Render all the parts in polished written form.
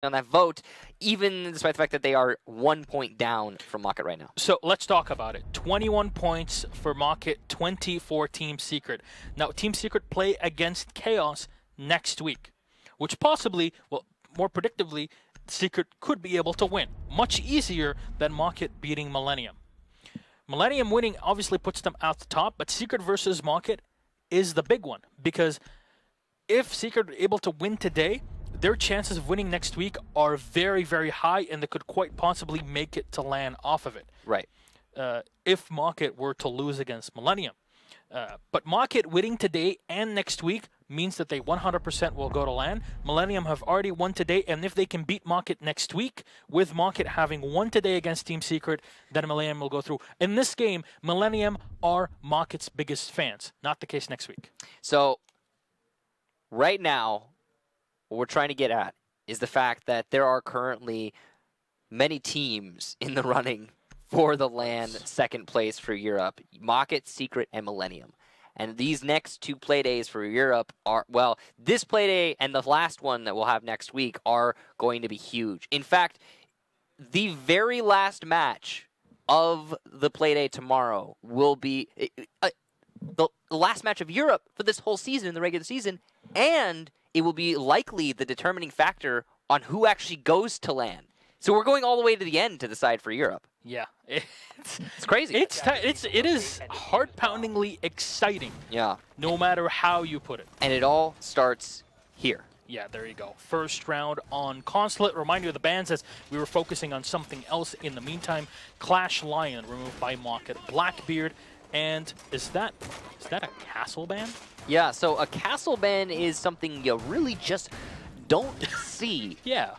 on that vote, even despite the fact that they are 1 point down from Mocket right now. So let's talk about it. 21 points for Mocket, 20 for Team Secret. Now, Team Secret play against Chaos next week, which possibly, well, more predictably, Secret could be able to win. Much easier than Mocket beating Millennium. Millennium winning obviously puts them at the top, but Secret versus Mocket is the big one, because if Secret are able to win today, their chances of winning next week are very, very high, and they could quite possibly make it to LAN off of it. Right. If Mocket were to lose against Millennium. But Mocket winning today and next week means that they 100% will go to LAN. Millennium have already won today, and if they can beat Mocket next week, with Mocket having won today against Team Secret, then Millennium will go through. In this game, Millennium are Mocket's biggest fans. Not the case next week. So, right now, what we're trying to get at is the fact that there are currently many teams in the running for the LAN second place for Europe. Mocket, Secret, and Millennium. And these next two play days for Europe are, well, this play day and the last one that we'll have next week are going to be huge. In fact, the very last match of the play day tomorrow will be the last match of Europe for this whole season, in the regular season, and it will be likely the determining factor on who actually goes to LAN. So we're going all the way to the end to decide for Europe. Yeah, it's crazy. It is heart-poundingly exciting. Yeah. No matter how you put it. And it all starts here. Yeah, there you go. First round on Consulate. Remind you of the bans as we were focusing on something else in the meantime. Clash Lion removed by Mocket. Blackbeard, and is that a castle ban? Yeah, so a castle ban is something you really just don't see. Yeah.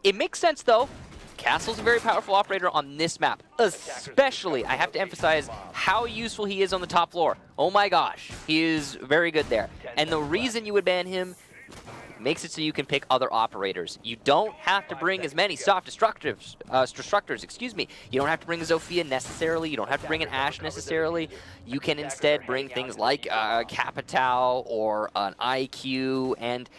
It makes sense though. Castle's a very powerful operator on this map. Especially, I have to emphasize how useful he is on the top floor. Oh my gosh, he is very good there. And the reason you would ban him makes it so you can pick other operators. You don't have to bring as many soft destructors, excuse me. You don't have to bring a Zofia necessarily. You don't have to bring an Ashe necessarily. You can instead bring things like Capitao or an IQ, and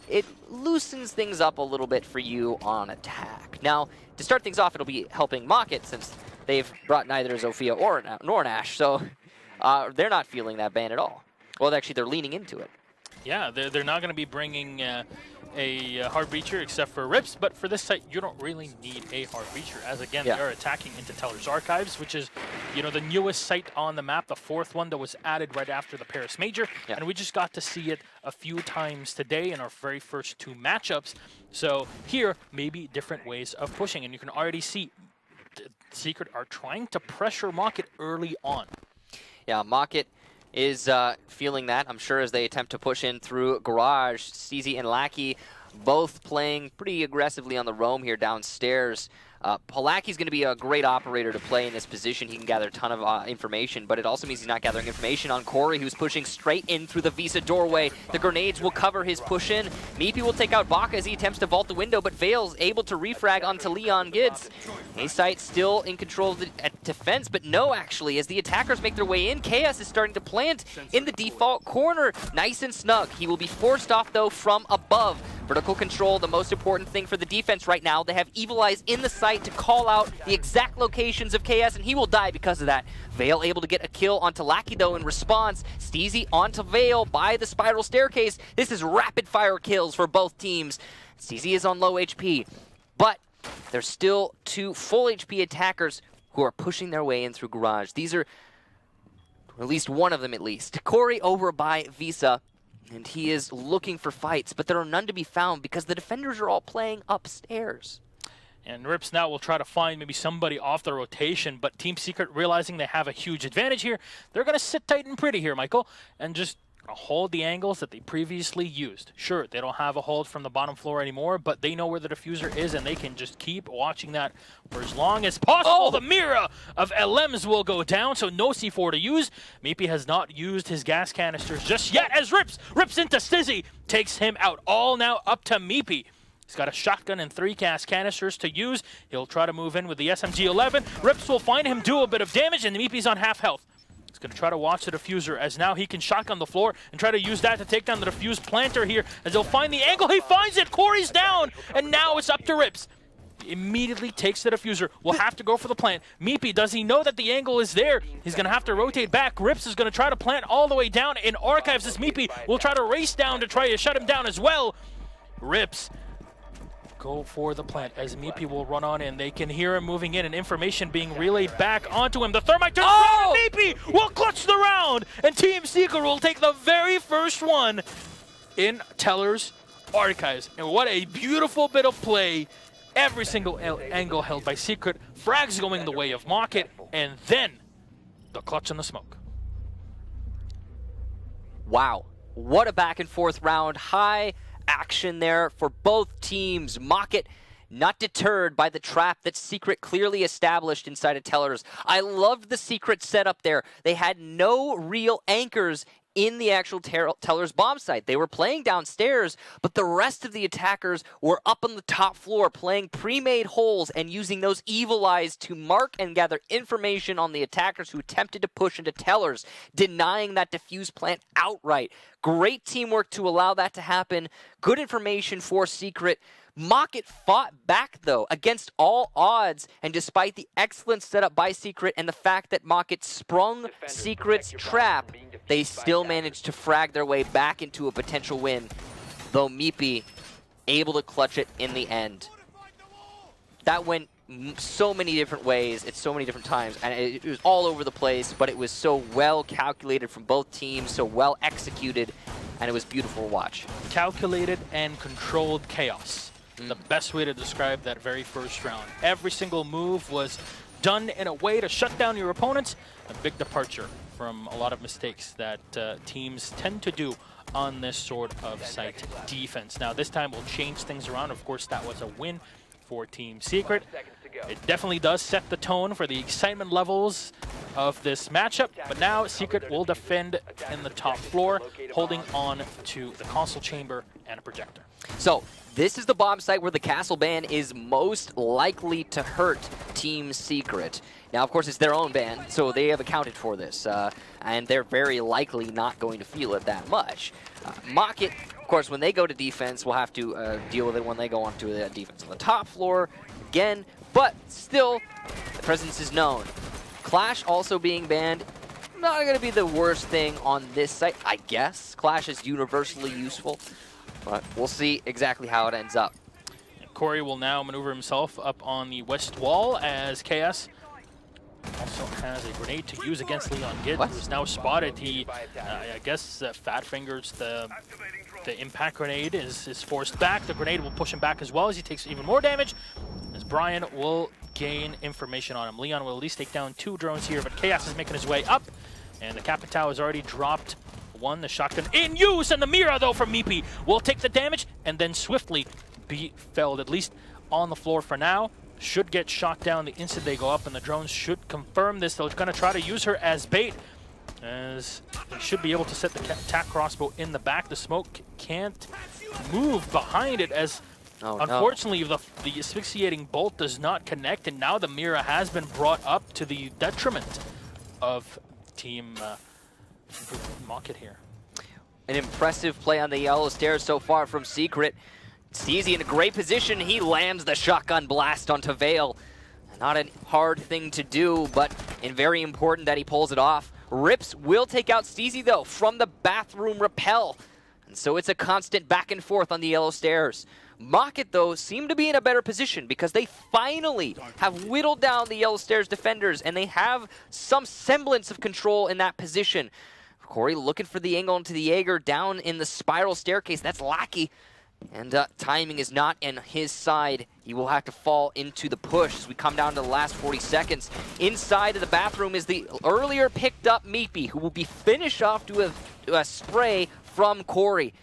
it loosens things up a little bit for you on attack. Now, to start things off, it'll be helping Mocket since they've brought neither a Zofia nor an Ashe, so they're not feeling that ban at all. Well, actually, they're leaning into it. Yeah, they're not going to be bringing a hard breacher except for Rips, but for this site, you don't really need a hard breacher, as again, they are attacking into Teller's Archives, which is, you know, the newest site on the map, the fourth one that was added right after the Paris Major, and we just got to see it a few times today in our very first two matchups. So here, maybe different ways of pushing, and you can already see Secret are trying to pressure Mocket early on. Yeah, Mocket is feeling that, I'm sure, as they attempt to push in through Garage. CZ and Lackey both playing pretty aggressively on the roam here downstairs. Palaki's going to be a great operator to play in this position. He can gather a ton of information, but it also means he's not gathering information on Corey, who's pushing straight in through the Visa doorway. The grenades will cover his push in. Meepy will take out Baka as he attempts to vault the window, but fails, able to refrag onto Leon Gids. A-Site still in control of the defense, but no, actually, as the attackers make their way in, Chaos is starting to plant in the default corner. Nice and snug. He will be forced off, though, from above. Vertical control, the most important thing for the defense right now. They have Evil Eyes in the site to call out the exact locations of Chaos, and he will die because of that. Vale able to get a kill onto Lackey, though, in response. Steezy onto Vale by the spiral staircase. This is rapid-fire kills for both teams. Steezy is on low HP, but there's still two full HP attackers who are pushing their way in through Garage. These are, or at least one of them at least. Corey over by Visa, and he is looking for fights, but there are none to be found because the defenders are all playing upstairs. And Rips now will try to find maybe somebody off the rotation, but Team Secret, realizing they have a huge advantage here, they're going to sit tight and pretty here, Michael, and just hold the angles that they previously used. Sure, they don't have a hold from the bottom floor anymore, but they know where the diffuser is, and they can just keep watching that for as long as possible. Oh! The Mira of LMs will go down, so no C4 to use. Meepy has not used his gas canisters just yet, as Rips into Stizzy, takes him out. All now up to Meepy. He's got a shotgun and 3 gas canisters to use. He'll try to move in with the SMG-11. Rips will find him, do a bit of damage, and Meepy's on half health. going to try to watch the diffuser as now he can shotgun the floor and try to use that to take down the diffuse planter here as he'll find the angle. He finds it. Corey's down, and now it's up to Rips. He immediately takes the diffuser. Will have to go for the plant. Meepy, does he know that the angle is there? He's going to have to rotate back. Rips is going to try to plant all the way down in Archives as Meepy will try to race down to try to shut him down as well. Rips go for the plant as Meepy will run on in. They can hear him moving in and information being relayed back onto him. The Thermite turns around and Meepy will clutch the round, and Team Secret will take the very first one in Teller's Archives. And what a beautiful bit of play. Every single angle held by Secret. Frags going the way of Mocket, and then the clutch in the smoke. Wow, what a back and forth round. High action there for both teams. Mocket not deterred by the trap that Secret clearly established inside of Tellers. I loved the Secret setup there. They had no real anchors in the actual Teller's bomb site. They were playing downstairs, but the rest of the attackers were up on the top floor playing pre-made holes and using those evil eyes to mark and gather information on the attackers who attempted to push into Tellers, denying that defuse plant outright. Great teamwork to allow that to happen. Good information for Secret. Mocket fought back, though, against all odds, and despite the excellent setup by Secret and the fact that Mocket sprung Secret's trap, they still managed to frag their way back into a potential win, though Meepy able to clutch it in the end. That went so many different ways at so many different times, and it was all over the place, but it was so well calculated from both teams, so well executed, and it was beautiful to watch. Calculated and controlled chaos. The best way to describe that very first round. Every single move was done in a way to shut down your opponents. A big departure from a lot of mistakes that teams tend to do on this sort of site defense. Now this time we'll change things around. Of course, that was a win for Team Secret. It definitely does set the tone for the excitement levels of this matchup, but now Secret will defend in the top floor, holding on to the console chamber and a projector. So this is the bomb site where the castle ban is most likely to hurt Team Secret. Now, of course, it's their own ban, so they have accounted for this, and they're very likely not going to feel it that much. Mocket, of course, when they go to defense, will have to deal with it when they go onto the defense on the top floor again, but still, the presence is known. Clash also being banned, not going to be the worst thing on this site, I guess. Clash is universally useful, but we'll see exactly how it ends up. Corey will now maneuver himself up on the west wall as KS also has a grenade to use against Leon Gitt, who is now spotted. He, I guess, fat fingers the impact grenade is forced back. The grenade will push him back as well as he takes even more damage, as Brian will gain information on him. Leon will at least take down 2 drones here, but Chaos is making his way up, and the Capitao has already dropped one. The shotgun in use, and the Mira, though, from Meepy will take the damage and then swiftly be felled, at least on the floor for now. Should get shot down the instant they go up, and the drones should confirm this. They're going to try to use her as bait, as they should be able to set the attack crossbow in the back. The smoke can't move behind it, as unfortunately the asphyxiating bolt does not connect, and now the Mira has been brought up to the detriment of Team Mocket here. An impressive play on the yellow stairs so far from Secret. Steezy in a great position. He lands the shotgun blast onto Vale. Not a hard thing to do, but very important that he pulls it off. Rips will take out Steezy, though, from the bathroom rappel. And so it's a constant back and forth on the yellow stairs. Mocket, though, seem to be in a better position because they finally have whittled down the yellow stairs defenders, and they have some semblance of control in that position. Corey looking for the angle into the Jaeger down in the spiral staircase. That's Lackey. And timing is not in his side. He will have to fall into the push as we come down to the last 40 seconds. Inside of the bathroom is the earlier picked up Meepy, who will be finished off to a spray from Corey.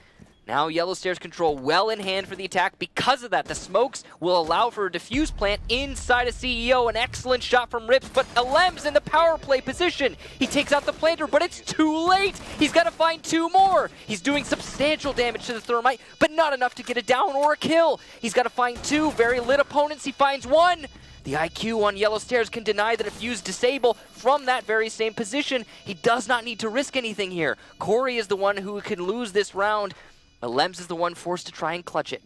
Now yellow stairs control well in hand for the attack. Because of that, the smokes will allow for a diffuse plant inside of CEO. An excellent shot from Rips, but Alem's in the power play position. He takes out the planter, but it's too late. He's got to find 2 more. He's doing substantial damage to the thermite, but not enough to get a down or a kill. He's got to find 2 very lit opponents. He finds 1. The IQ on Yellow Stairs can deny the defuse disable from that very same position. He does not need to risk anything here. Corey is the one who can lose this round. Lems is the one forced to try and clutch it.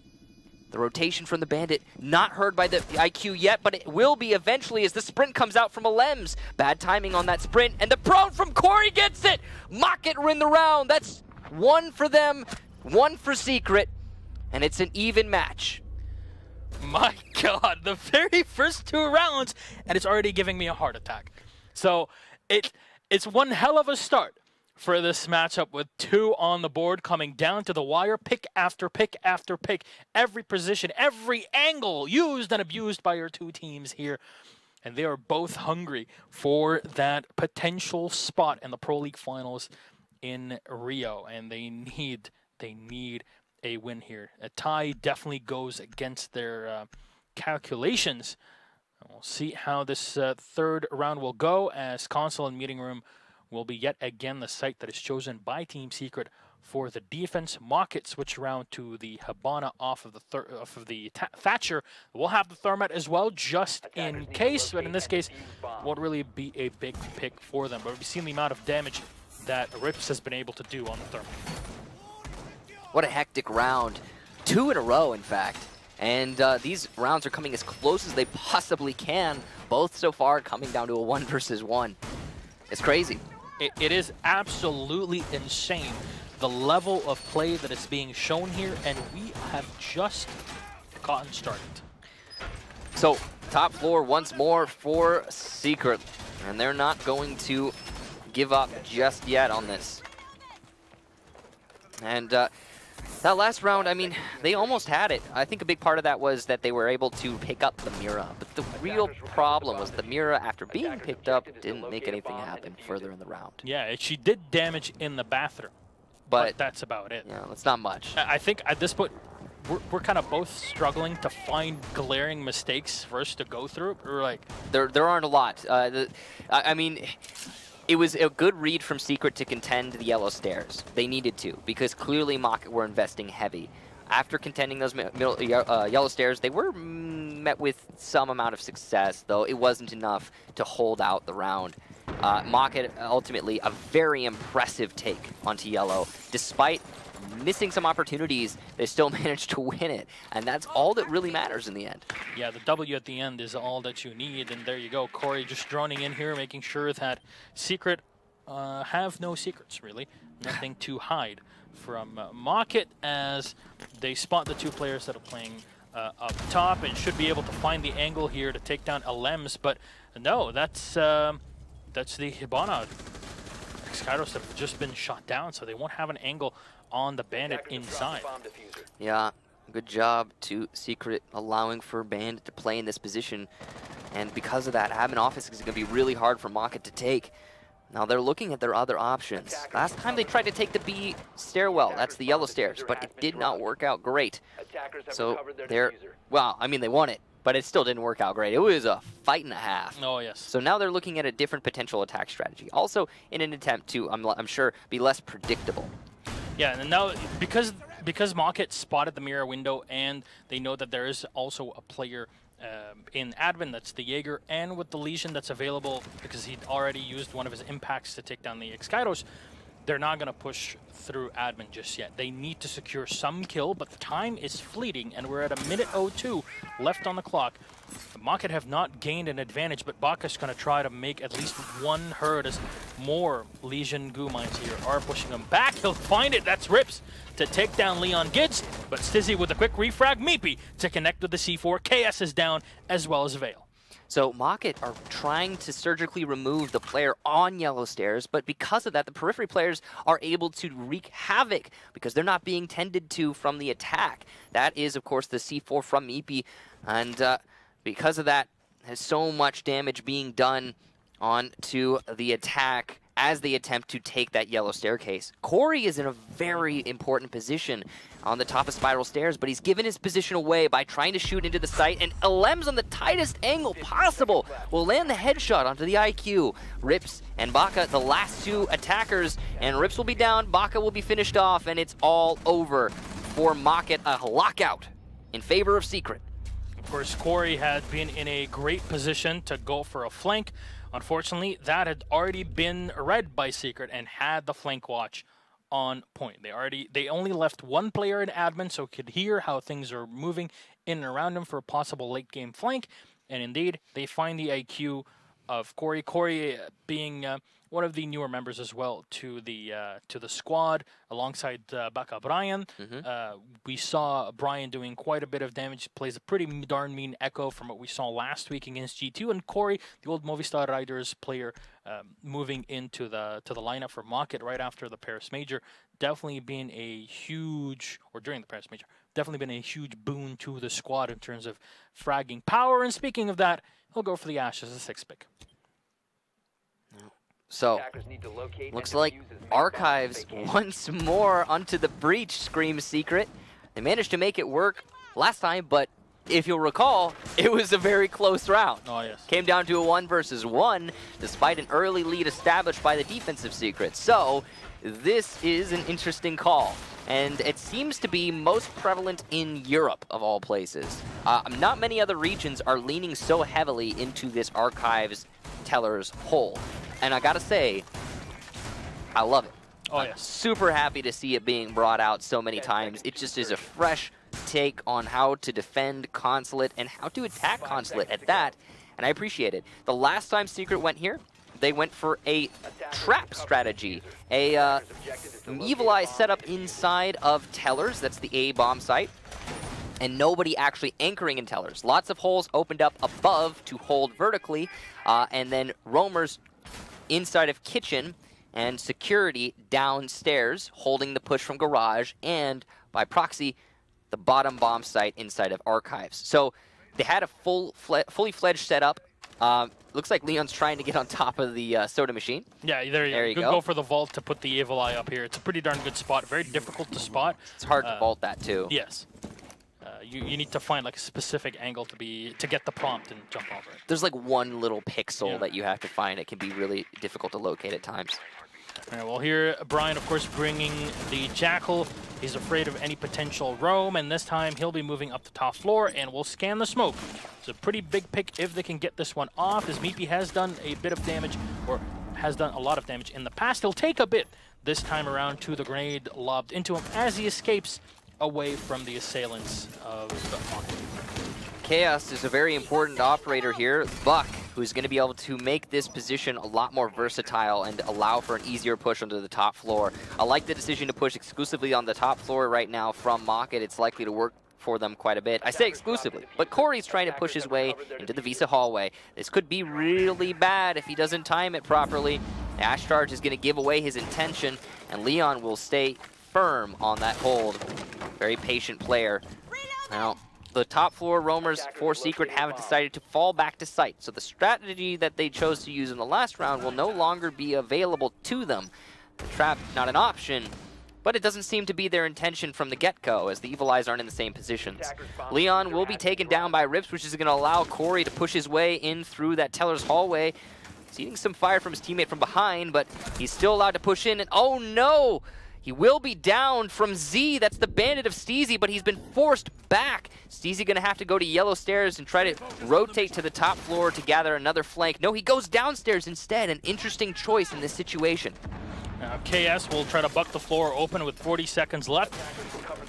The rotation from the Bandit, not heard by the IQ yet, but it will be eventually as the sprint comes out from Lems. Bad timing on that sprint, and the prone from Corey gets it! Mocket win the round. That's 1 for them, 1 for Secret, and it's an even match. My God, the very first 2 rounds, and it's already giving me a heart attack. So it's one hell of a start for this matchup with 2 on the board coming down to the wire, pick after pick after pick. Every position, every angle used and abused by your 2 teams here. And they are both hungry for that potential spot in the Pro League Finals in Rio. And they need a win here. A tie definitely goes against their calculations. We'll see how this 3rd round will go, as console and meeting room will be yet again the site that is chosen by Team Secret for the defense. Mocket switch around to the Hibana off of the Thatcher. We'll have the Thermite as well, just in case, but in this case, won't really be a big pick for them. But we've seen the amount of damage that Rips has been able to do on the Thermite. What a hectic round. 2 in a row, in fact. And these rounds are coming as close as they possibly can. Both so far coming down to a 1 versus 1. It's crazy. It is absolutely insane, the level of play that is being shown here, and we have just gotten started. So, top floor once more for Secret, and they're not going to give up just yet on this. And that last round, I mean, they almost had it. I think a big part of that was that they were able to pick up the Mira. But the real problem was the Mira, after being picked up, didn't make anything happen further in the round. Yeah, she did damage in the bathroom, but that's about it. Yeah, that's not much. I think at this point, we're kind of both struggling to find glaring mistakes for us to go through. We're like, there aren't a lot. I mean, it was a good read from Secret to contend the Yellow Stairs. They needed to, because clearly Mocket were investing heavy. After contending those Yellow Stairs, they were met with some amount of success, though it wasn't enough to hold out the round. Mocket, ultimately, a very impressive take onto Yellow. Despite missing some opportunities, they still managed to win it. And that's all that really matters in the end. Yeah, the W at the end is all that you need. And there you go. Corey just droning in here, making sure that Secret have no secrets, really. Nothing to hide from Mocket, as they spot the 2 players that are playing up top and should be able to find the angle here to take down Lems. But no, that's the Hibana. Skyros have just been shot down, so they won't have an angle on the Bandit inside. Yeah, good job to Secret allowing for Bandit to play in this position. And because of that, admin office is going to be really hard for Mocket to take. Now they're looking at their other options. Last time they tried to take the B stairwell, that's the Yellow Stairs, but it did not work out great. So well, I mean, they won it, but it still didn't work out great. It was a fight and a half. Oh, yes. So now they're looking at a different potential attack strategy, also in an attempt to, I'm sure, be less predictable. Yeah, and now because Mocket spotted the mirror window, and they know that there is also a player in admin, that's the Jaeger, and with the Legion that's available, because he'd already used one of his impacts to take down the Excairos, they're not going to push through admin just yet. They need to secure some kill, but the time is fleeting, and we're at 1:02 left on the clock. Mocket have not gained an advantage, but Baka's going to try to make at least one herd, as more Legion goo mines here are pushing him back. He'll find it. That's Rips to take down Leon Gids, but Stizzy with a quick refrag. Meepy to connect with the C4. KS is down, as well as Vale. So Mocket are trying to surgically remove the player on Yellow Stairs, but because of that, the periphery players are able to wreak havoc because they're not being tended to from the attack. That is, of course, the C4 from Meepy, and because of that, there's so much damage being done onto the attack as they attempt to take that Yellow Staircase. Corey is in a very important position on the top of Spiral Stairs, but he's given his position away by trying to shoot into the site, and Lems on the tightest angle possible will land the headshot onto the IQ. Rips and Baka, the last 2 attackers, and Rips will be down, Baka will be finished off, and it's all over for Mocket. A lockout in favor of Secret. Of course, Corey had been in a great position to go for a flank. Unfortunately, that had already been read by Secret and had the flank watch on point. They only left one player in admin, so could hear how things are moving in and around him for a possible late game flank. And indeed, they find the IQ of Corey. Corey being one of the newer members as well to the squad, alongside Baka Brian. We saw Brian doing quite a bit of damage. Plays a pretty darn mean echo from what we saw last week against G2. And Corey, the old Movistar Riders player, moving into the lineup for Market right after the Paris Major, definitely been a huge, or during the Paris Major, definitely been a huge boon to the squad in terms of fragging power. And speaking of that, he'll go for the Ash as a 6th pick. So, looks like Archives once more onto the breach, screams Secret. They managed to make it work last time, but if you'll recall, it was a very close round. Oh, yes. Came down to a 1 versus 1, despite an early lead established by the defensive Secret. So, this is an interesting call. And it seems to be most prevalent in Europe, of all places. Not many other regions are leaning so heavily into this Archives Tellers hole. And I gotta say, I love it. Oh, I'm yes. super happy to see it being brought out so many times. It just is a fresh take on how to defend Consulate and how to attack Consulate at that. And I appreciate it. The last time Secret went here, they went for a trap strategy. Evil Eye set up inside of Tellers, that's the A bomb site, and nobody actually anchoring in Tellers. Lots of holes opened up above to hold vertically, and then roamers inside of Kitchen and security downstairs, holding the push from Garage, and by proxy, the bottom bomb site inside of Archives. So they had a fully fledged setup. Looks like Leon's trying to get on top of the soda machine. Yeah, there you go. Go for the vault to put the Evil Eye up here. It's a pretty darn good spot. Very difficult to spot. It's hard to vault that too. Yes. You need to find like a specific angle to get the prompt and jump over it. There's like one little pixel that you have to find. It can be really difficult to locate at times. All right, well, here Brian, of course, bringing the Jackal. He's afraid of any potential roam, and this time he'll be moving up the top floor, and we'll scan the smoke. It's a pretty big pick if they can get this one off, as Meepy has done a bit of damage, or has done a lot of damage in the past. He'll take a bit this time around to the grenade lobbed into him as he escapes away from the assailants of the Market. Chaos is a very important operator here. Buck, who's going to be able to make this position a lot more versatile and allow for an easier push onto the top floor. I like the decision to push exclusively on the top floor right now from Market. It's likely to work for them quite a bit. I say exclusively, but Corey's trying to push his way into the Visa hallway. This could be really bad if he doesn't time it properly. Ash Charge is going to give away his intention, and Leon will stay firm on that hold. Very patient player. Now, the top floor roamers for Secret have decided to fall back to site, so the strategy that they chose to use in the last round will no longer be available to them. The trap, not an option, but it doesn't seem to be their intention from the get-go, as the Evil Eyes aren't in the same positions. Leon will be taken down by Rips, which is going to allow Corey to push his way in through that Teller's hallway. He's eating some fire from his teammate from behind, but he's still allowed to push in, and oh no! He will be down from Z. That's the bandit of Steezy, but he's been forced back. Steezy going to have to go to yellow stairs and try to rotate to the top floor to gather another flank. No, he goes downstairs instead. An interesting choice in this situation. KS will try to buck the floor open with 40 seconds left.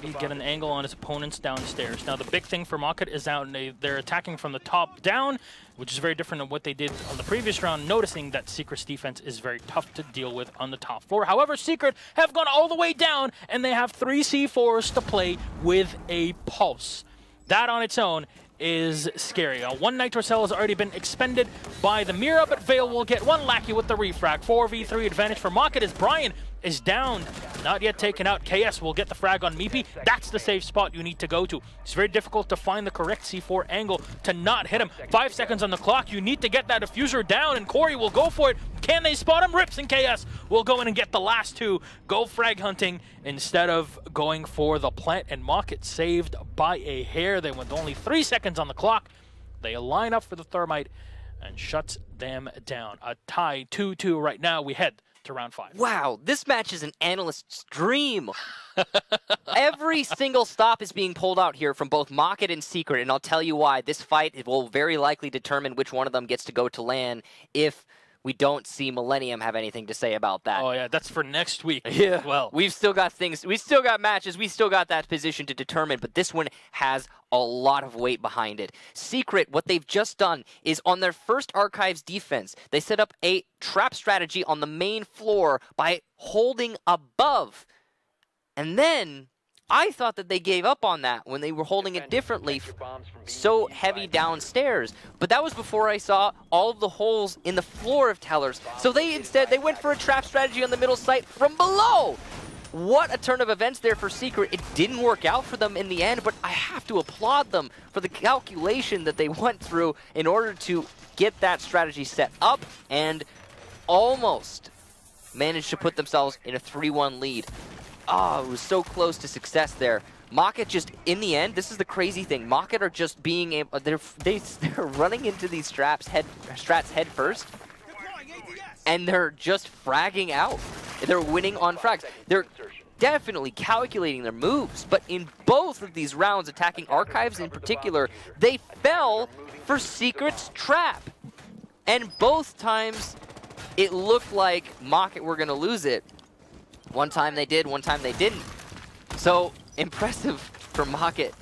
He get an angle on his opponents downstairs. Now the big thing for Market is out they're attacking from the top down, which is very different than what they did on the previous round, noticing that Secret's defense is very tough to deal with on the top floor. However, Secret have gone all the way down, and they have 3 C4s to play with a pulse. That on its own is scary. One Nitro Cell has already been expended by the Mira, but Vale will get one Lackey with the refrag. 4v3 advantage for Market as Brian is down, not yet taken out. KS will get the frag on Meepy. That's the safe spot you need to go to. It's very difficult to find the correct C4 angle to not hit him. 5 seconds on the clock. You need to get that diffuser down, and Corey will go for it. Can they spot him? Rips and KS will go in and get the last 2. Go frag hunting instead of going for the plant, and Market saved by a hair. They went only 3 seconds on the clock. They line up for the thermite and shuts them down. A tie 2-2 right now. We head to round 5. Wow, this match is an analyst's dream. Every single stop is being pulled out here from both Mocket and Secret, and I'll tell you why. This fight will very likely determine which one of them gets to go to LAN if we don't see Millennium have anything to say about that. Oh yeah, that's for next week. Yeah. Well, We've still got things, we still got matches, we still got that position to determine, but this one has a lot of weight behind it. Secret, what they've just done is on their first Archives defense, they set up a trap strategy on the main floor by holding above. And then I thought that they gave up on that when they were holding it differently, so heavy downstairs. But that was before I saw all of the holes in the floor of Tellers. So they went for a trap strategy on the middle site from below. What a turn of events there for Secret. It didn't work out for them in the end, but I have to applaud them for the calculation that they went through in order to get that strategy set up and almost managed to put themselves in a 3-1 lead. Oh, it was so close to success there. Mocket just, in the end, this is the crazy thing. Mocket are just being able, they're running into these strats head first, and they're just fragging out. They're winning on frags. They're definitely calculating their moves, but in both of these rounds, attacking Archives in particular, they fell for Secret's trap. And both times, it looked like Mocket were going to lose it. One time they did, one time they didn't. So impressive for Mocket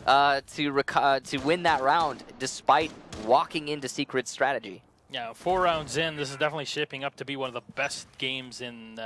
to win that round despite walking into Secret's strategy. Yeah, 4 rounds in, this is definitely shaping up to be one of the best games in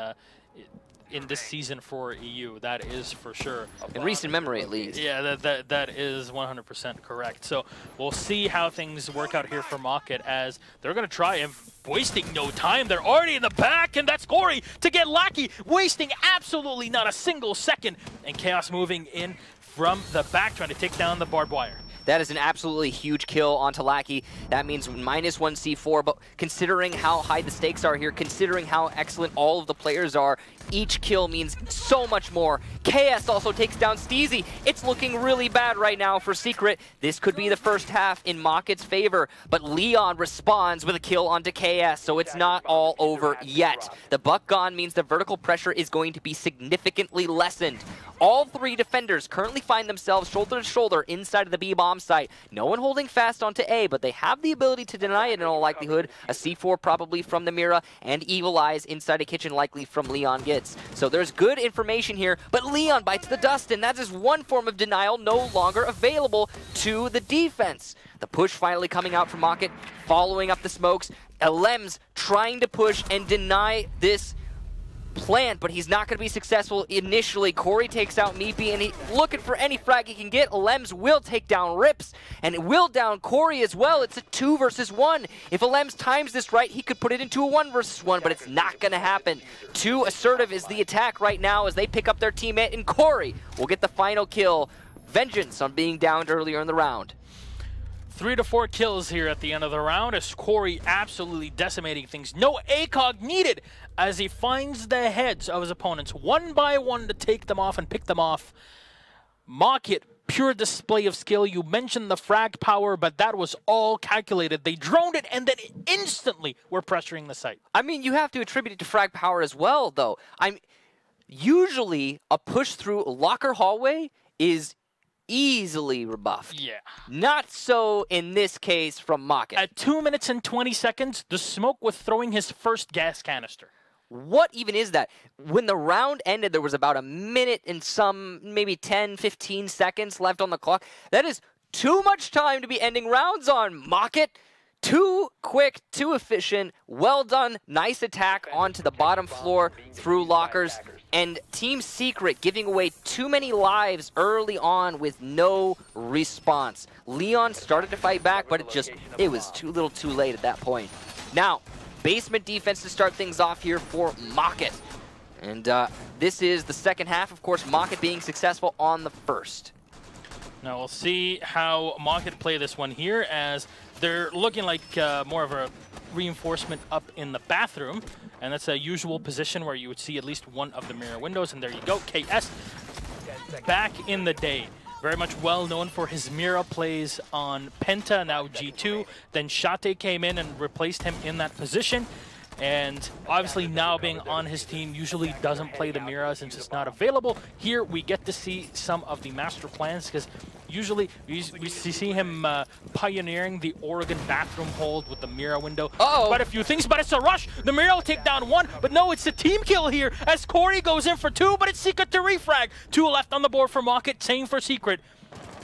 this season for EU. That is for sure. In recent memory, at least. Yeah, that is 100% correct. So we'll see how things work out here for Mocket as they're going to try and wasting no time. They're already in the back, and that's Corey to get Lackey, wasting absolutely not a single second. And Chaos moving in from the back, trying to take down the barbed wire. That is an absolutely huge kill onto Lackey. That means -1 C4, but considering how high the stakes are here, considering how excellent all of the players are, each kill means so much more. KS also takes down Steezy. It's looking really bad right now for Secret. This could be the first half in Mocket's favor, but Leon responds with a kill onto KS, so it's not all over yet. The buck gone means the vertical pressure is going to be significantly lessened. All 3 defenders currently find themselves shoulder to shoulder inside of the B-bomb site. No one holding fast onto A, but they have the ability to deny it in all likelihood. A C4 probably from the Mira, and Evil Eyes inside a kitchen likely from Leon Gitz. So there's good information here, but Leon bites the dust, and that is one form of denial no longer available to the defense. The push finally coming out from Mocket, following up the smokes. Lems trying to push and deny this plant, but he's not going to be successful initially. Corey takes out Meepy, and he's looking for any frag he can get. Lems will take down Rips, and it will down Corey as well. It's a 2 versus 1. If Lems times this right, he could put it into a 1 versus 1, but it's not going to happen. Too assertive is the attack right now as they pick up their teammate, and Corey will get the final kill. Vengeance on being downed earlier in the round. 3 to 4 kills here at the end of the round as Corey absolutely decimating things. No ACOG needed as he finds the heads of his opponents one by one to take them off and pick them off. Mocket, pure display of skill. You mentioned the frag power, but that was all calculated. They droned it and then instantly were pressuring the site. I mean, you have to attribute it to frag power as well, though. Usually a push through locker hallway is easily rebuffed. Yeah. Not so in this case from Mocket. At 2 minutes and 20 seconds, the smoke was throwing his first gas canister. What even is that? When the round ended, there was about a minute and some, maybe 10, 15 seconds left on the clock. That is too much time to be ending rounds on, Mocket. Too quick, too efficient, well done, nice attack onto the bottom floor through lockers. And Team Secret giving away too many lives early on with no response. Leon started to fight back, but it was too little too late at that point. Now, basement defense to start things off here for Mocket. And this is the second half, of course, Mocket being successful on the first. Now we'll see how Mocket play this one here as they're looking like more of a reinforcement up in the bathroom. And that's a usual position where you would see at least one of the mirror windows. And there you go, KS back in the day. Very much well known for his Mira plays on Penta, now G2. Then Shate came in and replaced him in that position. And obviously now being on his team usually doesn't play the Mira since it's not available. Here we get to see some of the master plans because usually we see him pioneering the Oregon bathroom hold with the Mira window. Quite a few things, but it's a rush. The Mira will take down one, but no, it's a team kill here as Corey goes in for two, but it's Secret to refrag. Two left on the board for Mocket, same for Secret.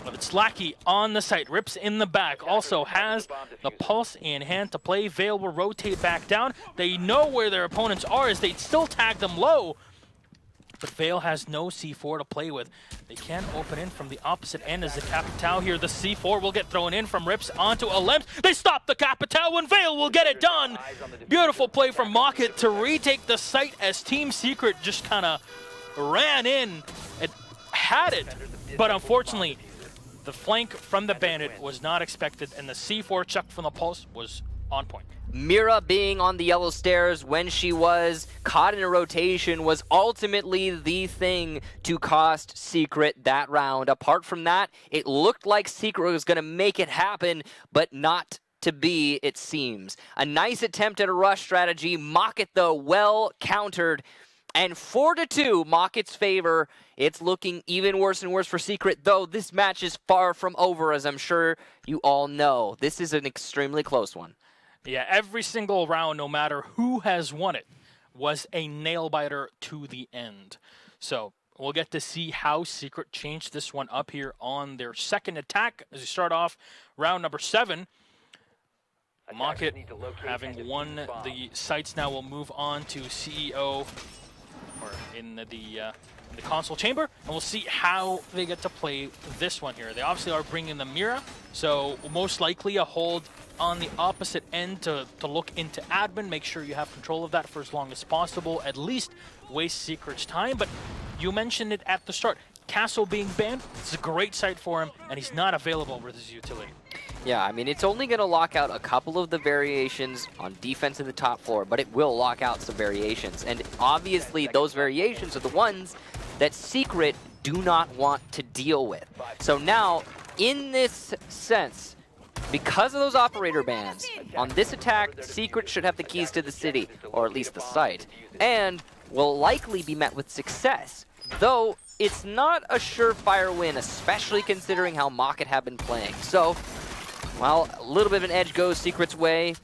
But it's Lackey on the site, rips in the back, also has the pulse in hand to play. Vale will rotate back down. They know where their opponents are as they still tag them low. But Vale has no C4 to play with. They can open in from the opposite end as the Capitao here. The C4 will get thrown in from Rips onto Alems. They stop the Capitao and Vale will get it done. Beautiful play from Mocket to retake the site as Team Secret just kind of ran in and had it. But unfortunately, the flank from the Bandit was not expected, and the C4 chucked from the Pulse was on point. Mira being on the yellow stairs when she was caught in a rotation was ultimately the thing to cost Secret that round. Apart from that, it looked like Secret was going to make it happen, but not to be, it seems. A nice attempt at a rush strategy. Mocket, though, well countered. And 4-2, Mocket's favor. It's looking even worse and worse for Secret, though this match is far from over, as I'm sure you all know. This is an extremely close one. Yeah, every single round, no matter who has won it, was a nail-biter to the end. So we'll get to see how Secret changed this one up here on their second attack. As we start off round number 7, Mocket, having won the sites now, will move on to CEO, or in the console chamber, and we'll see how they get to play this one here. They obviously are bringing the Mira, so most likely a hold on the opposite end to look into admin, make sure you have control of that for as long as possible, at least waste Secret's time. But you mentioned it at the start, Castle being banned, it's a great site for him, and he's not available with his utility. Yeah, I mean, it's only going to lock out a couple of the variations on defense in the top floor, but it will lock out some variations. And obviously, those variations are the ones that Secret do not want to deal with. So now, in this sense, because of those operator bans, on this attack, Secret should have the keys to the city, or at least the site, and will likely be met with success. Though, it's not a surefire win, especially considering how Mocket have been playing. So, well, a little bit of an edge goes Secret's way.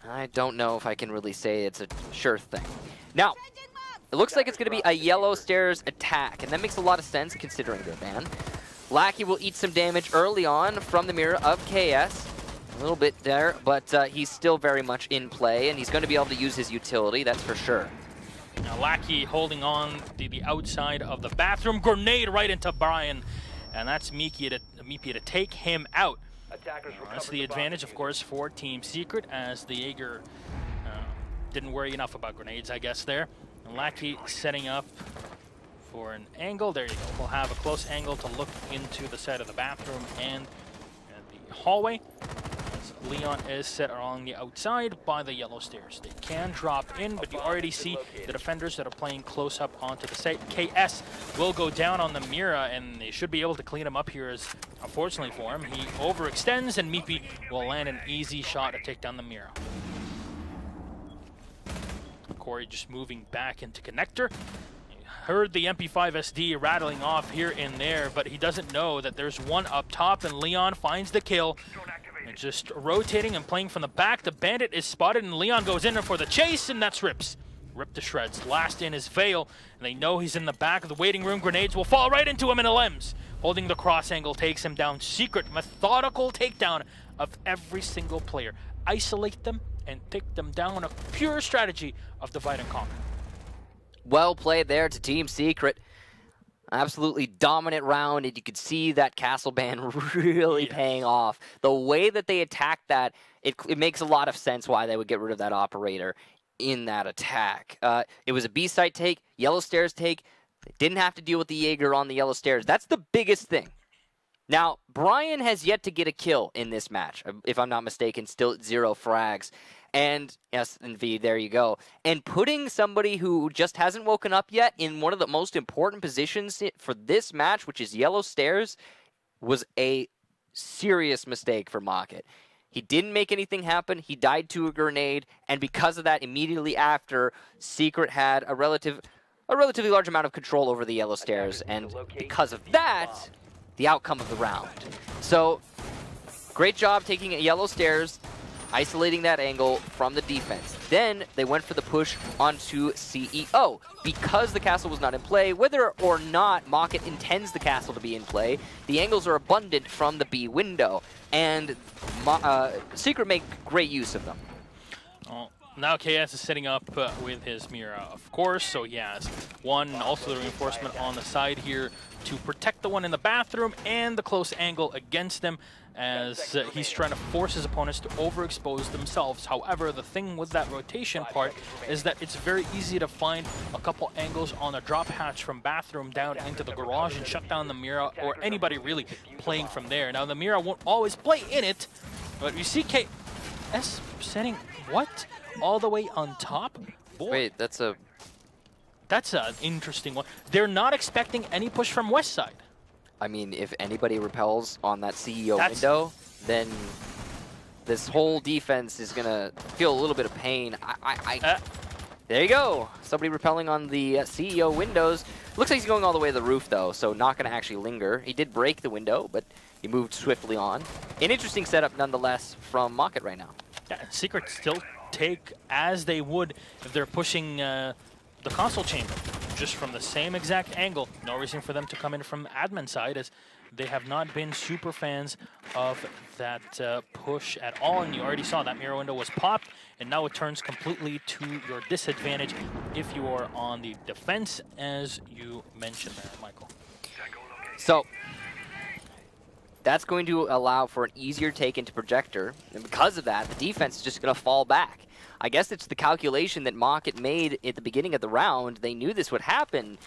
I don't know if I can really say it's a sure thing. Now, it looks like it's going to be a yellow stairs attack, and that makes a lot of sense considering their ban. Lackey will eat some damage early on from the Mirror of KS. A little bit there, but he's still very much in play, and he's going to be able to use his utility, that's for sure. Now Lackey holding on the outside of the bathroom. Grenade right into Brian, and that's Miki to take him out. That's the advantage, of course, for Team Secret, as the Jaeger didn't worry enough about grenades, I guess, there. And Lackey setting up for an angle. There you go. We'll have a close angle to look into the side of the bathroom and the hallway. As Leon is set along the outside by the yellow stairs. They can drop in, but you already see the defenders that are playing close up onto the site. KS will go down on the Mira, and they should be able to clean him up here, as unfortunately for him, he overextends, and Meepy will land an easy shot to take down the Mira. Corey just moving back into connector. Heard the MP5 SD rattling off here and there, but he doesn't know that there's one up top, and Leon finds the kill. And just rotating and playing from the back. The Bandit is spotted, and Leon goes in for the chase, and that's Rips. Rip to shreds. Last in is Vale, and they know he's in the back of the waiting room. Grenades will fall right into him, and Alems, holding the cross angle, takes him down. Secret, methodical takedown of every single player. Isolate them and take them down. A pure strategy of divide and conquer. Well played there to Team Secret. Absolutely dominant round, and you could see that castle ban really paying off. The way that they attacked that, it makes a lot of sense why they would get rid of that operator in that attack. It was a B-site take, yellow stairs take. They didn't have to deal with the Jaeger on the yellow stairs. That's the biggest thing. Now, Brian has yet to get a kill in this match, if I'm not mistaken, still at 0 frags. And, yes, and V, there you go. And putting somebody who just hasn't woken up yet in one of the most important positions for this match, which is yellow stairs, was a serious mistake for Mocket. He didn't make anything happen. He died to a grenade, and because of that, immediately after, Secret had a relatively large amount of control over the yellow stairs, and because of that, the outcome of the round. So, great job taking yellow stairs, isolating that angle from the defense. Then they went for the push onto CEO. Because the castle was not in play, whether or not Mocket intends the castle to be in play, the angles are abundant from the B window, and Secret make great use of them. Oh, now KS is setting up with his Mira, of course, so he has one, also the reinforcement on the side here to protect the one in the bathroom and the close angle against him, as he's trying to force his opponents to overexpose themselves. However, the thing with that rotation part is that it's very easy to find a couple angles on the drop hatch from bathroom down into the garage and shut down the Mira, or anybody really playing from there. Now, the Mira won't always play in it, but you see KS setting what? All the way on top? Boy. Wait, that's an interesting one. They're not expecting any push from west side. I mean, if anybody repels on that CEO window, then this whole defense is going to feel a little bit of pain. There you go. Somebody repelling on the CEO windows. Looks like he's going all the way to the roof, though, so not going to actually linger. He did break the window, but he moved swiftly on. An interesting setup, nonetheless, from Mocket right now. Yeah, Secret still take as they would if they're pushing the console chamber, just from the same exact angle. No reason for them to come in from admin side, as they have not been super fans of that push at all. And you already saw that mirror window was popped, and now it turns completely to your disadvantage if you are on the defense, as you mentioned there, Michael. So that's going to allow for an easier take into projector, and because of that, the defense is just going to fall back. I guess it's the calculation that Mocket made at the beginning of the round. They knew this would happen.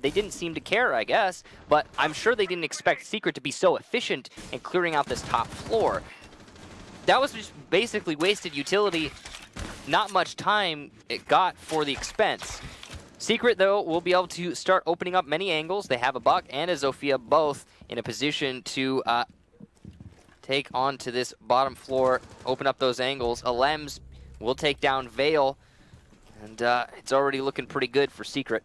They didn't seem to care, I guess, but I'm sure they didn't expect Secret to be so efficient in clearing out this top floor. That was just basically wasted utility. Not much time it got for the expense. Secret, though, will be able to start opening up many angles. They have a Buck and a Zofia both in a position to take onto this bottom floor, open up those angles. Alems will take down Vale, and it's already looking pretty good for Secret.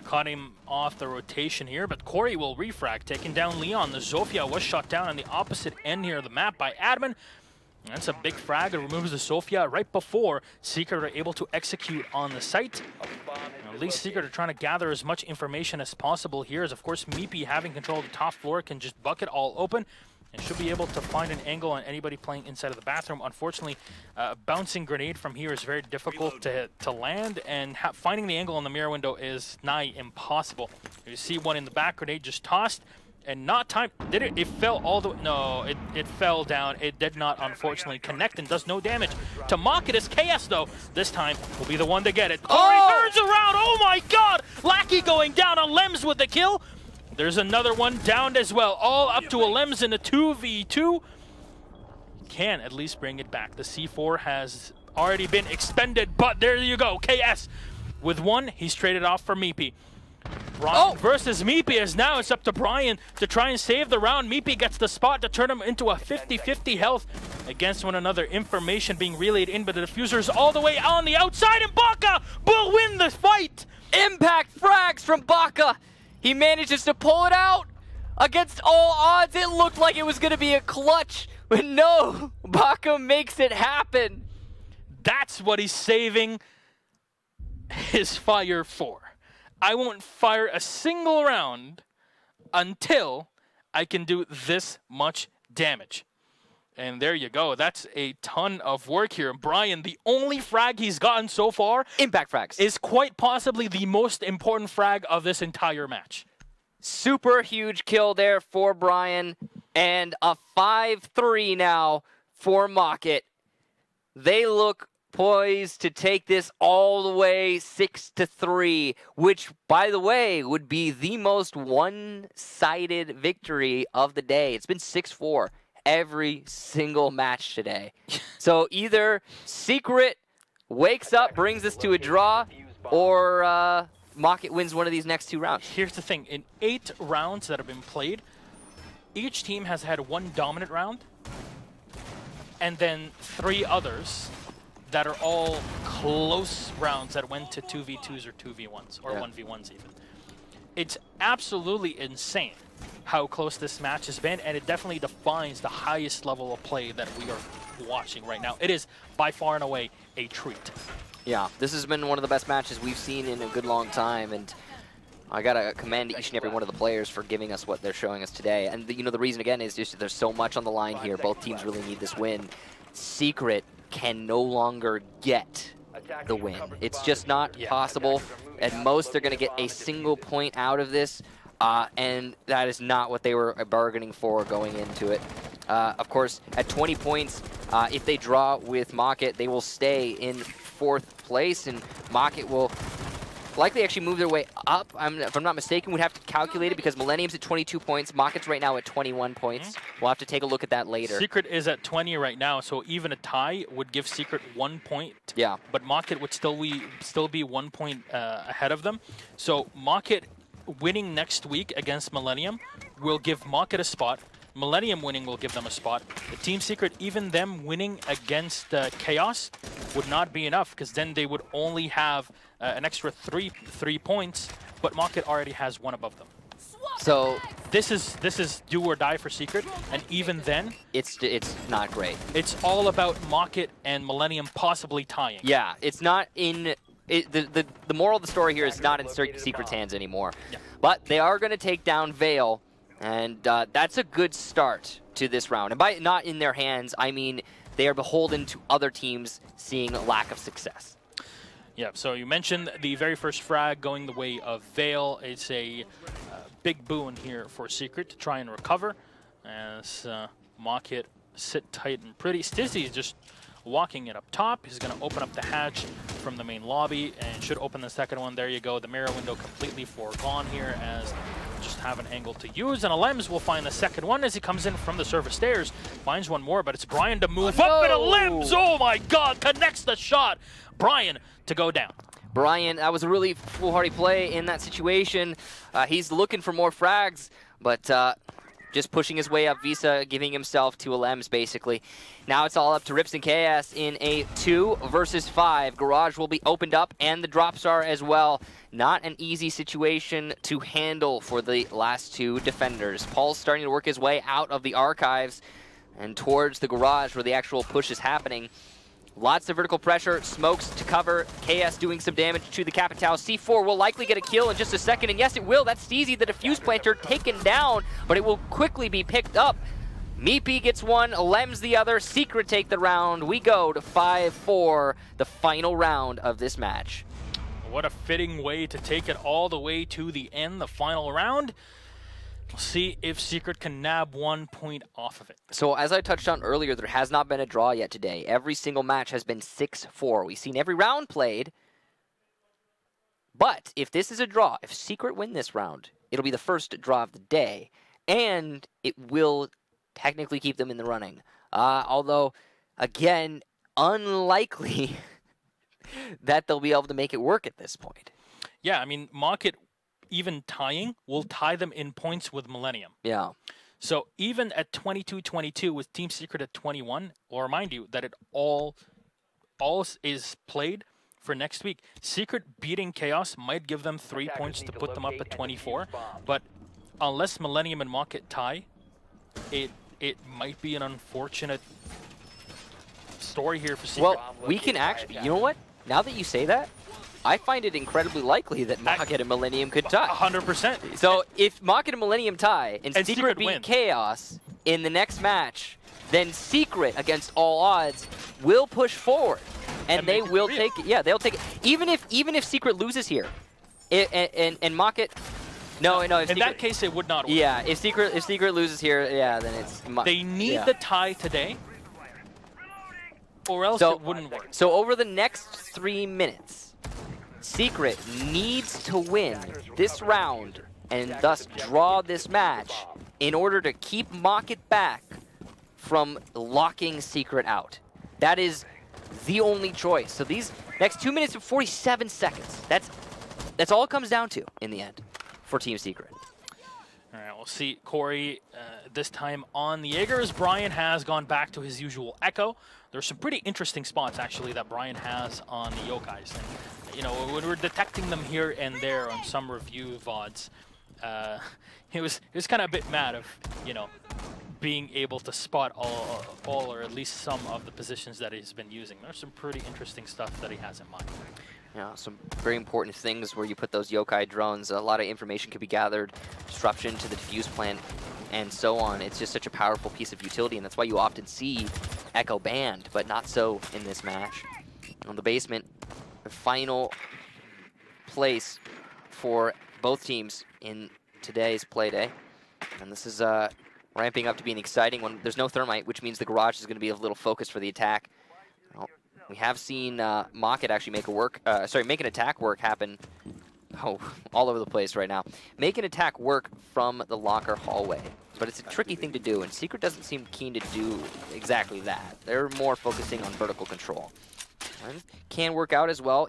Caught him off the rotation here, but Corey will refrag, taking down Leon. The Zofia was shot down on the opposite end here of the map by Admin. That's a big frag. It removes the Zofia right before Secret are able to execute on the site. Now, at least Secret are trying to gather as much information as possible here, as of course Meepy, having control of the top floor, can just bucket all open and should be able to find an angle on anybody playing inside of the bathroom. Unfortunately, bouncing grenade from here is very difficult to land, and finding the angle on the mirror window is nigh impossible. You see one in the back, grenade just tossed, and not time. Did it? It fell all the way. No, it fell down. It did not, unfortunately, connect and does no damage to Mocket. As KS, though, this time will be the one to get it. Corey turns around. Oh my God! Lackey going down on Lems with the kill. There's another one downed as well. All up to Alems in a 2v2. Can at least bring it back. The C4 has already been expended, but there you go. KS with one. He's traded off for Meepy. Brian versus Meepy, as now it's up to Brian to try and save the round. Meepy gets the spot to turn him into a 50-50 health against one another. Information being relayed in, but the diffuser's all the way on the outside, and Baka will win the fight. Impact frags from Baka. He manages to pull it out against all odds. It looked like it was going to be a clutch, but no, Baka makes it happen. That's what he's saving his fire for. I won't fire a single round until I can do this much damage. And there you go. That's a ton of work here. Brian, the only frag he's gotten so far, impact frags, is quite possibly the most important frag of this entire match. Super huge kill there for Brian, and a 5-3 now for Mocket. They look poised to take this all the way 6-3, which, by the way, would be the most one-sided victory of the day. It's been 6-4. Every single match today. So either Secret wakes up, brings us to a draw, or Mocket wins one of these next two rounds. Here's the thing. In 8 rounds that have been played, each team has had one dominant round and then 3 others that are all close rounds that went to 2v2s or 2v1s, or 1v1s even. It's absolutely insane how close this match has been, and it definitely defines the highest level of play that we are watching right now. It is by far and away a treat. Yeah, this has been one of the best matches we've seen in a good long time, and I gotta commend each and every one of the players for giving us what they're showing us today. And the reason again is just there's so much on the line here. Both teams really need this win. Secret can no longer get the win. It's just not possible. At most, they're gonna get a single point out of this, and that is not what they were bargaining for going into it. Of course, at 20 points, if they draw with Mocket, they will stay in 4th place, and Mocket will likely actually move their way up. If I'm not mistaken, we'd have to calculate it because Millennium's at 22 points. Mocket's right now at 21 points. We'll have to take a look at that later. Secret is at 20 right now, so even a tie would give Secret 1 point. Yeah. But Mocket would still be 1 point ahead of them. So Mocket winning next week against Millennium will give Mocket a spot. Millennium winning will give them a spot. The Team Secret, even them winning against Chaos, would not be enough because then they would only have an extra three points, but Mocket already has 1 above them. So this is do or die for Secret, and even then, it's not great. It's all about Mocket and Millennium possibly tying. Yeah, it's not in. The moral of the story here is not in Secret's hands anymore. Yeah. But they are going to take down Veil. And that's a good start to this round. And by not in their hands, I mean they are beholden to other teams seeing a lack of success. Yeah, so you mentioned the very first frag going the way of Veil. It's a big boon here for Secret to try and recover as Mocket sit tight and pretty. Stizzy is just walking it up top. He's going to open up the hatch from the main lobby and should open the second one. There you go. The mirror window completely foregone here as just have an angle to use, and Alems will find the second one as he comes in from the service stairs. Finds one more, but it's Brian to move up, and Alems, oh my god, connects the shot. Brian to go down. Brian, that was a really foolhardy play in that situation. He's looking for more frags, but just pushing his way up, Visa giving himself to Alems, basically. Now it's all up to Rips and Chaos in a 2 versus 5. Garage will be opened up, and the drop star as well. Not an easy situation to handle for the last 2 defenders. Paul's starting to work his way out of the archives and towards the garage where the actual push is happening. Lots of vertical pressure, smokes to cover. KS doing some damage to the Capitao. C4 will likely get a kill in just a second, and yes, it will. That's Steezy, the defuse planter, taken down, but it will quickly be picked up. Meepy gets one, Alems the other. Secret take the round. We go to 5-4, the final round of this match. What a fitting way to take it all the way to the end, the final round. We'll see if Secret can nab 1 point off of it. So as I touched on earlier, there has not been a draw yet today. Every single match has been 6-4. We've seen every round played. But if this is a draw, if Secret win this round, it'll be the first draw of the day. And it will technically keep them in the running. Although, again, unlikely that they'll be able to make it work at this point. Yeah, I mean, Mocket, even tying, will tie them in points with Millennium. Yeah. So even at 22-22 with Team Secret at 21, I'll remind you that it all is played for next week. Secret beating Chaos might give them 3 points to put them up at 24, but unless Millennium and Mocket tie, it might be an unfortunate story here for Secret. Well, we can actually, you know what? Now that you say that, I find it incredibly likely that Mocket and Millennium could tie. 100%. So if Mocket and Millennium tie and Secret beat win. Chaos in the next match, then Secret, against all odds, will push forward. And they will take it. Yeah, they'll take it. Even if Secret loses here, and Mocket... No, in that case, it would not work. Yeah, if Secret loses here, yeah, then it's... They need the tie today, or else it wouldn't work. So over the next 3 minutes, Secret needs to win this round and thus draw this match in order to keep Mocket back from locking Secret out. That is the only choice. So these next 2 minutes and 47 seconds, that's all it comes down to in the end for Team Secret. All right, we'll see Corey this time on the Jaegers. Brian has gone back to his usual Echo. There's some pretty interesting spots, actually, that Brian has on the Yokais. And, you know, when we're detecting them here and there on some review VODs, he was kind of a bit mad of, you know, being able to spot all or at least some of the positions that he's been using. There's some pretty interesting stuff that he has in mind. Yeah, some very important things where you put those yokai drones. A lot of information could be gathered, disruption to the defuse plant, and so on. It's just such a powerful piece of utility, and that's why you often see Echo banned, but not so in this match. On the basement, the final place for both teams in today's play day. And this is ramping up to be an exciting one. There's no thermite, which means the garage is going to be a little focused for the attack. Well, we have seen Mocket actually make an attack work happen. Oh, all over the place right now. Make an attack work from the locker hallway. But it's a tricky thing to do, and Secret doesn't seem keen to do exactly that. They're more focusing on vertical control. And can work out as well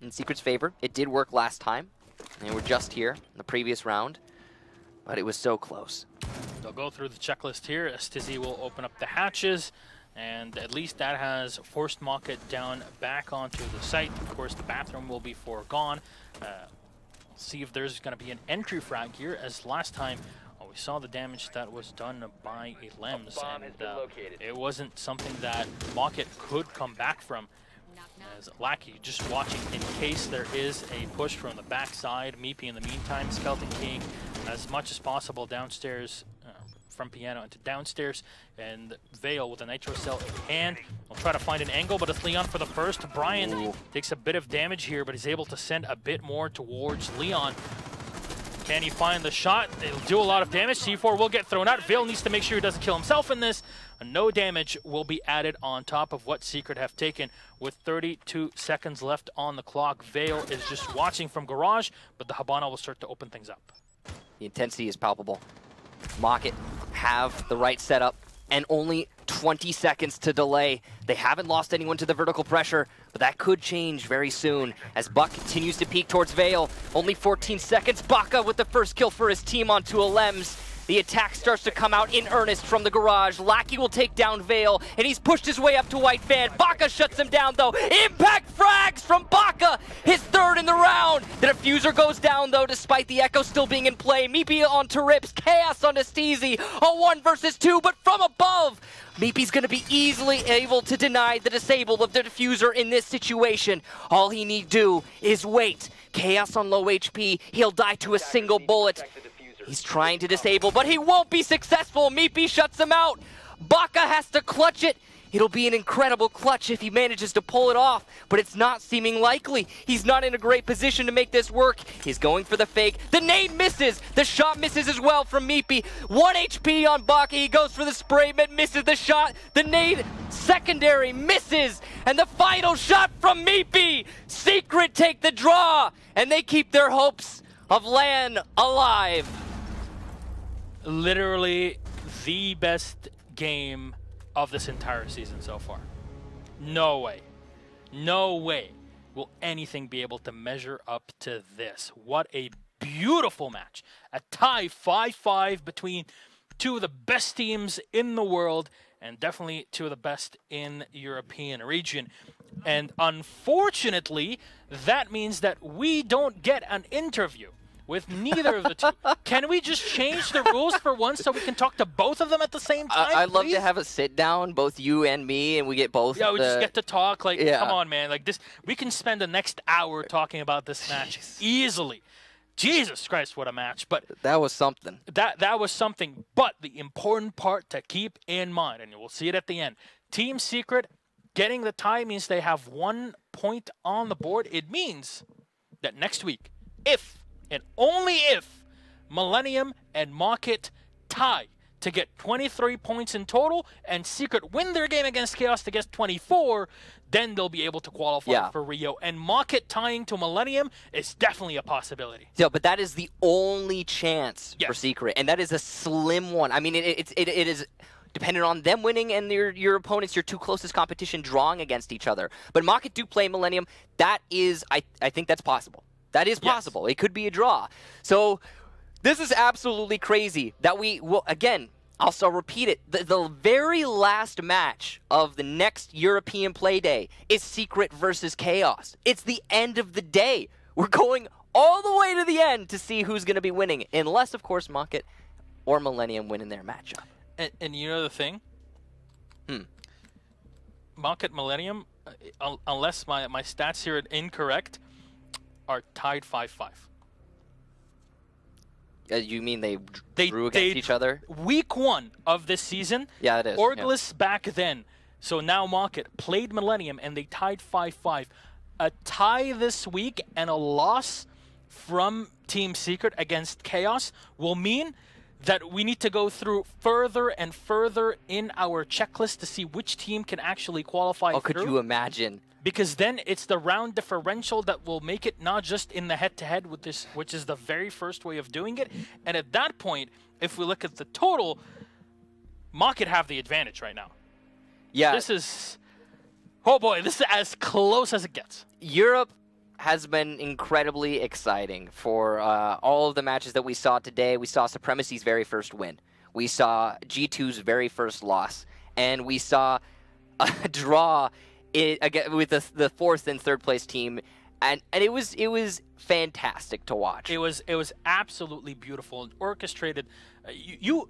in Secret's favor. It did work last time. They were just here in the previous round, but it was so close. They'll go through the checklist here. Stizzy will open up the hatches, and at least that has forced Mocket down back onto the site. Of course, the bathroom will be foregone. See if there's going to be an entry frag here, as last time we saw the damage that was done by a LEMS, and it wasn't something that Mocket could come back from. As Lackey just watching in case there is a push from the backside. Meepy in the meantime, Skeleton King as much as possible downstairs from piano into downstairs, and Vale with a nitro cell in hand. We'll try to find an angle, but it's Leon for the first. Brian takes a bit of damage here, but he's able to send a bit more towards Leon. Can he find the shot? It'll do a lot of damage. C4 will get thrown out. Vale needs to make sure he doesn't kill himself in this. No damage will be added on top of what Secret have taken. With 32 seconds left on the clock, Vale is just watching from garage, but the Habana will start to open things up. The intensity is palpable. Mocket have the right setup and only 20 seconds to delay. They haven't lost anyone to the vertical pressure, but that could change very soon as Buck continues to peek towards Vale. Only 14 seconds. Baka with the first kill for his team onto a LEMS. The attack starts to come out in earnest from the garage. Lackey will take down Vale, and he's pushed his way up to White Fan. Baka shuts him down, though. Impact frags from Baka, his third in the round. The diffuser goes down, though, despite the Echo still being in play. Meepy onto Rips, Chaos onto Steezy. A 1 versus 2, but from above. Meepy's going to be easily able to deny the disable of the diffuser in this situation. All he need do is wait. Chaos on low HP. He'll die to a single bullet. He's trying to disable, but he won't be successful. Meepy shuts him out. Baka has to clutch it. It'll be an incredible clutch if he manages to pull it off, but it's not seeming likely. He's not in a great position to make this work. He's going for the fake. The nade misses. The shot misses as well from Meepy. 1 HP on Baka. He goes for the spray, but misses the shot. The nade secondary misses, and the final shot from Meepy. Secret take the draw, and they keep their hopes of LAN alive. Literally the best game of this entire season so far. No way will anything be able to measure up to this. What a beautiful match. A tie 5-5 between two of the best teams in the world, and definitely two of the best in European region. And unfortunately, that means that we don't get an interview with neither of the two. Can we just change the rules for once so we can talk to both of them at the same time? I'd love to have a sit down, both you and me, and we get both. Yeah, we just get to talk. Like, come on, man. Like this, we can spend the next hour talking about this match easily. Jesus Christ, what a match! But that was something. That was something. But the important part to keep in mind, and we'll see it at the end. Team Secret getting the tie means they have 1 point on the board. It means that next week, if and only if Millennium and Mocket tie to get 23 points in total, and Secret win their game against Chaos to get 24, then they'll be able to qualify for Rio. And Mocket tying to Millennium is definitely a possibility. Yeah, but that is the only chance for Secret, and that is a slim one. I mean, it is dependent on them winning and your opponents, your two closest competition, drawing against each other. But Mocket do play Millennium. That is, I think that's possible. That is possible. It could be a draw. So This is absolutely crazy that we will, again, also repeat it, the very last match of the next European play day is Secret versus Chaos. It's the end of the day. We're going all the way to the end to see who's going to be winning, unless, of course, Mocket or Millennium win in their matchup. And you know the thing? Mocket Millennium, unless my stats here are incorrect, are tied 5-5. You mean they drew against each other? Week 1 of this season, yeah, it is. Orglis back then. So now Mocket played Millennium, and they tied 5-5. A tie this week and a loss from Team Secret against Chaos will mean that we need to go through further and further in our checklist to see which team can actually qualify through. Could you imagine? Because then it's the round differential that will make it not just in the head-to-head with this, which is the very first way of doing it. And at that point, if we look at the total, Mocket have the advantage right now. Yeah. This is, oh boy, this is as close as it gets. Europe has been incredibly exciting for all of the matches that we saw today. We saw Supremacy's very first win. We saw G2's very first loss. And we saw a draw with the fourth and third place team. And it was fantastic to watch. It was absolutely beautiful and orchestrated. You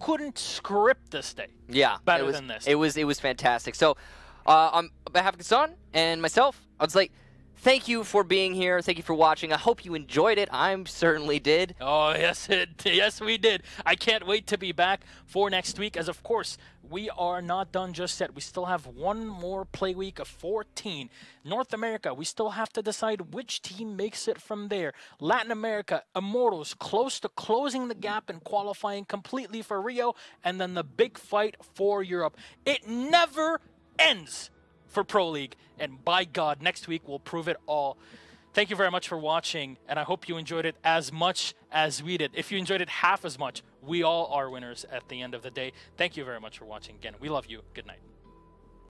couldn't script this day. Yeah, better than this. It was fantastic. So on behalf of Gaston and myself, I was like, thank you for being here. Thank you for watching. I hope you enjoyed it. I certainly did. Oh, yes, yes, we did. I can't wait to be back for next week, as of course, we are not done just yet. We still have one more play week of 14. North America, we still have to decide which team makes it from there. Latin America, Immortals, close to closing the gap and qualifying completely for Rio, and then the big fight for Europe. It never ends for Pro League, and by God, next week we'll prove it all. Thank you very much for watching, and I hope you enjoyed it as much as we did. If you enjoyed it half as much, we all are winners at the end of the day. Thank you very much for watching again. We love you. Good night.